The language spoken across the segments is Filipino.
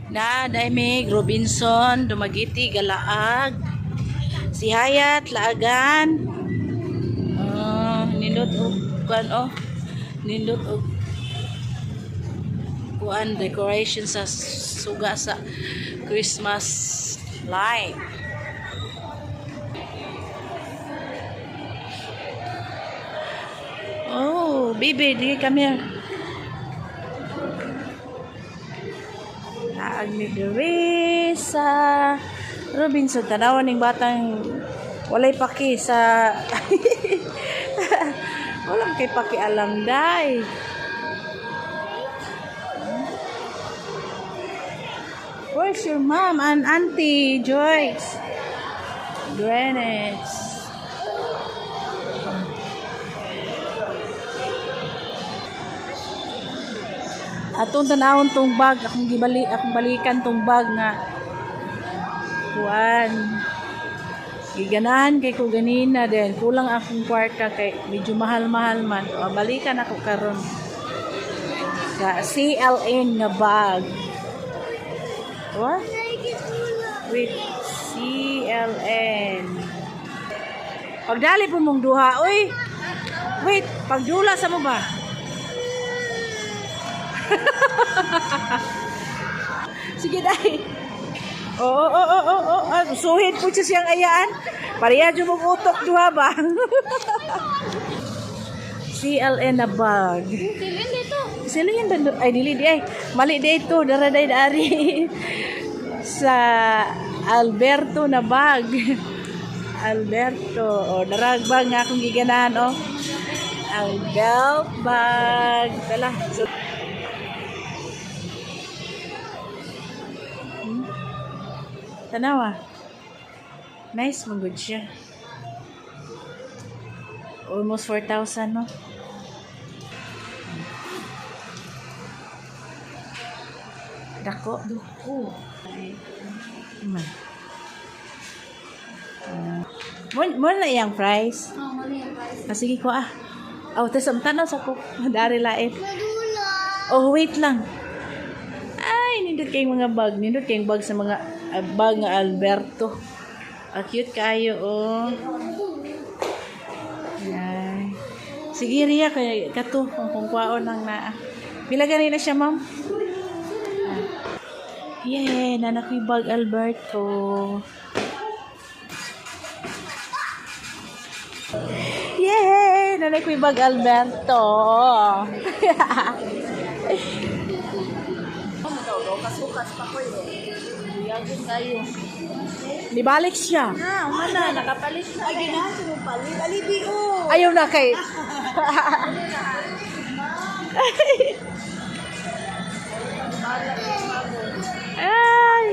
Na Daimig, Robinson, Dumagiti, Galaag, si Hayat, Laagan, nindot og kuan nindot og kuan decoration sa suga sa Christmas light. Oh, baby, di come here. Naag ni diri sa Robinson, tanawan ning batang walay paki sa walang kay paki alam day. Where's your mom and auntie Joyce? Greenwich. Atong tanawon tong bag, akong balikan tong bag nga kuan. Giganahan kay ko ganina din. Kulang akong kwarta kay medyo mahal-mahal man. O, balikan ako karon. Sa CLN nga bag. What? With CLN. Pagdali po mong duha. Uy! Wait, pagdula sa mo ba? Sige dai. Suhid po siya siyang ayaan. Pareha dyan mong utok duha ba? CLN na bag. Silin dito. Silin ba? Ay, dili di ay. Mali dito. Daraday dari. Sa Alberto na bag. Alberto. O, darag bag nga akong giganahan, o. Ang belt bag. Tala. So, tanawa. Nice, magod siya. Almost 4,000, no? Dako. Mo na iyang price? Oh, mali ang price. Sige ko tas ang tanaw sa ko. Dari lain. Nadula. Oh, wait lang. Ay, nindot kayong mga bag. Nindot kayong bag sa mga bag nga Alberto. Cute kayo, oh. Yan. Sige, Ria, kay kato, kung kwaon lang na. Pila ganun na siya, ma'am? Yay, nanak yung bag Alberto. Yay, nanak yung bag Alberto. Kasukas pa ko yun. Biyagin kayo. Nibalik siya. Wala, nakapalit na. Ay, ginahan mo palit. Alibi ko. Ayaw na kay. Ay.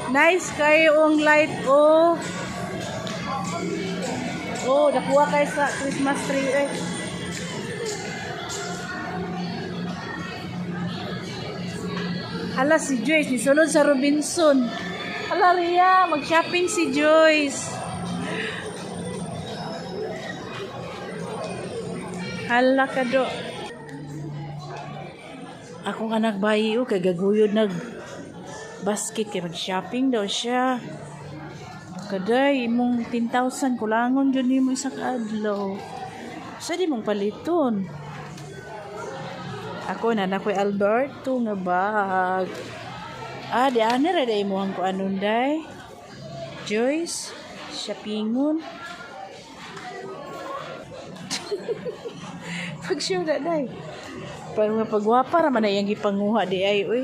Nice kayo ang light, oh. Oh, nakuha kayo sa Christmas tree, eh. Hala, si Joyce, nisunod sa Robinson. Hala, Ria, mag-shopping si Joyce. Hala ka do. Akong anak bayi, kay gaguyod basket kay mag-shopping daw siya. Kaday, imong 10,000 kulangon dyan mo isa kaadlaw. Sa di mong paliton. Ako na nakoy Alberto nga bag. Di ana ra day mo ang ko anon day. Joyce, shoppingon. Pag-show na day. Pagwapa ra man ay ang gipanguha di ay oy.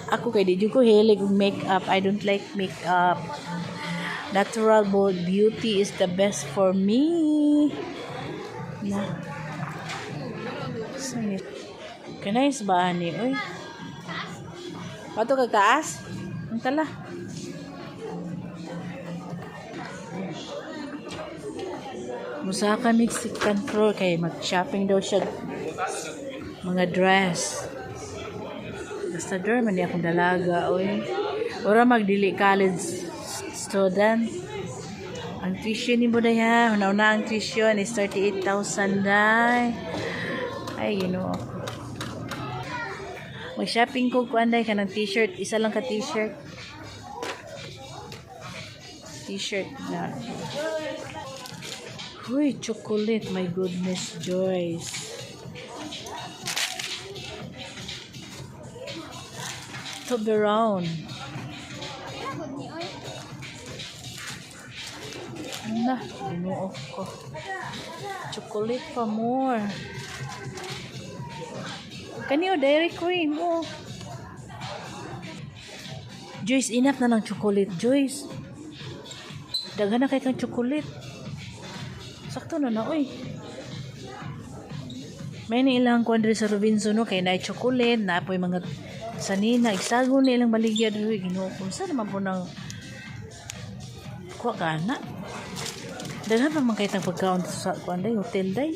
Ako kay di ko hilig og makeup. I don't like makeup. Natural beauty is the best for me. Na. Sangit. Kanais ba ani oy? Pato kag taas? Ang tala. Musa ka Mexican pro kay mag-shopping daw siya mga dress. Basta man di akong dalaga oy. Ora magdili college student. Ang tuition ni mo daya, una ang tuition is 38,000 day. Ay, Mag-shopping ko kuanday ka ng t-shirt. Isa lang ka t-shirt. T-shirt na. Uy, chocolate. My goodness, Joyce. Toblerone. Na, binuo ko. Chocolate pa more. Kaniyo, Dairy Queen. Oh. Joyce, enough na ng chocolate. Joyce. Daghan na kay kang chocolate. Sakto na na, oy. May nilang kwadre sa Robinson, no? Kay na chocolate, na po yung mga sanina. Igsago na ilang baligya. Ginoo ko. Saan naman po ng kuha ka na? Daghan pa man kayo tang pagkaon sa kuanday, hotel day.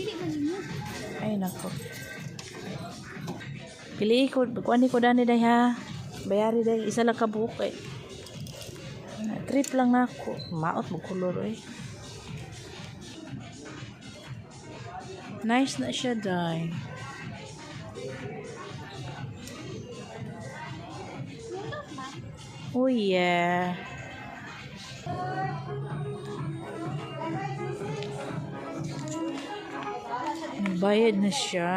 Ay, nako. Pili ko, kuani ko dani day ha. Bayari day, isa lang ka buok eh. Trip lang na ako. Maot mo kulor eh. Nice na siya day. Oh yeah. Bayad na siya.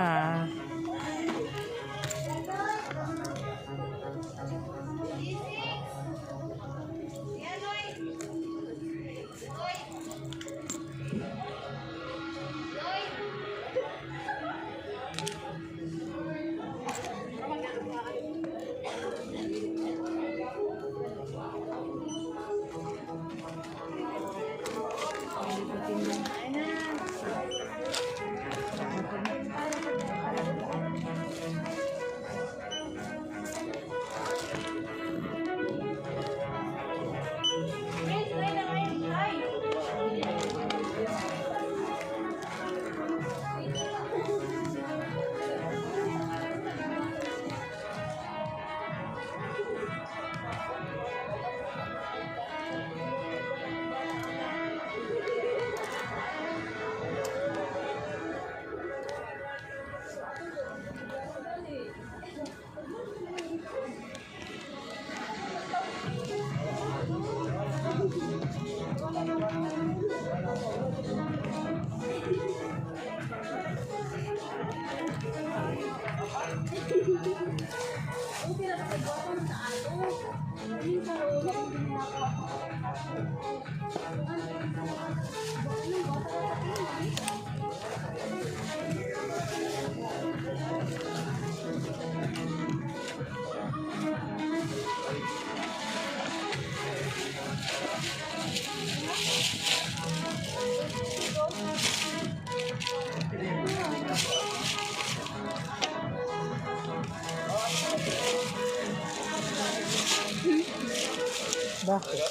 Bakit?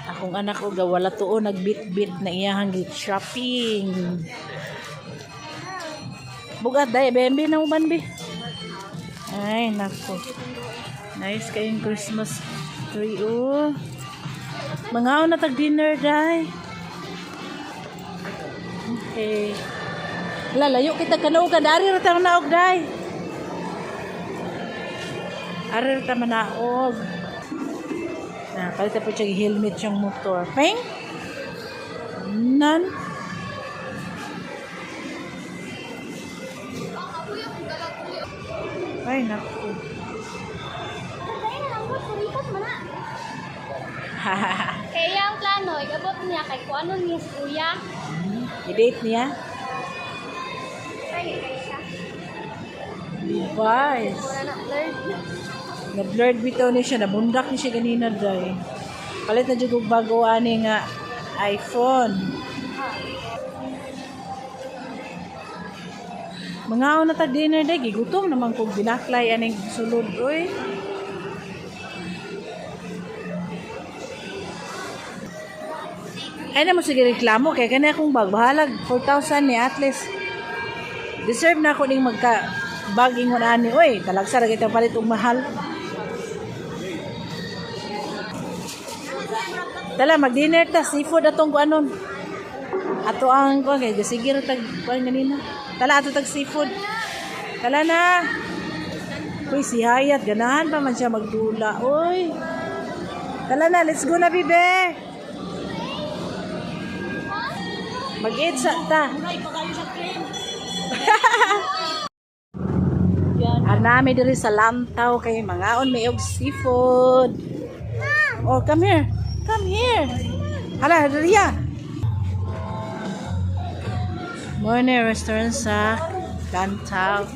Akong anak ko wala tuo nagbit-bit na iyahang shopping. Bugat day bembe na uban bi. Ay nako. Nice kayong Christmas tree oh. Mangaon na tag dinner day. Okay. Lalayo kita kanaog dari ra tang naog day. Ari ra ta manaog. Nah, kalita po siya helmet siyang motor. Peng? Nan? Ay, naku. Kaya ang plano, igabot niya kay kung ano niya si kuya. I-date niya? Ay, kaya siya. device. Wala na blurred. Na-blurred bitaw ni siya. Nabundak ni siya ganina, day. Palit na dyan kong bago ani nga iPhone. Mga na tag-dinner, day. Gigutom naman kong binaklay aning sulod, oy. Ay na mo sige reklamo kay kanya akong bag bahalag 4,000 ni at least deserve na ako ning magka bag ingon ani oy talagsa ra kita palit og mahal. Tala mag-dinner ta seafood atong kuanon. Ato ang ko kay sige ra tag kuan ganina. Tala ato tag seafood. Tala na. Uy si Hayat ganahan pa man siya magdula oy. Tala na let's go na bibe. Mag-eat sa ta. Anami diri sa lantaw kay mangaon may og seafood. Oh, come here. Come here. Hala, Ria. Morning restaurant sa lantaw.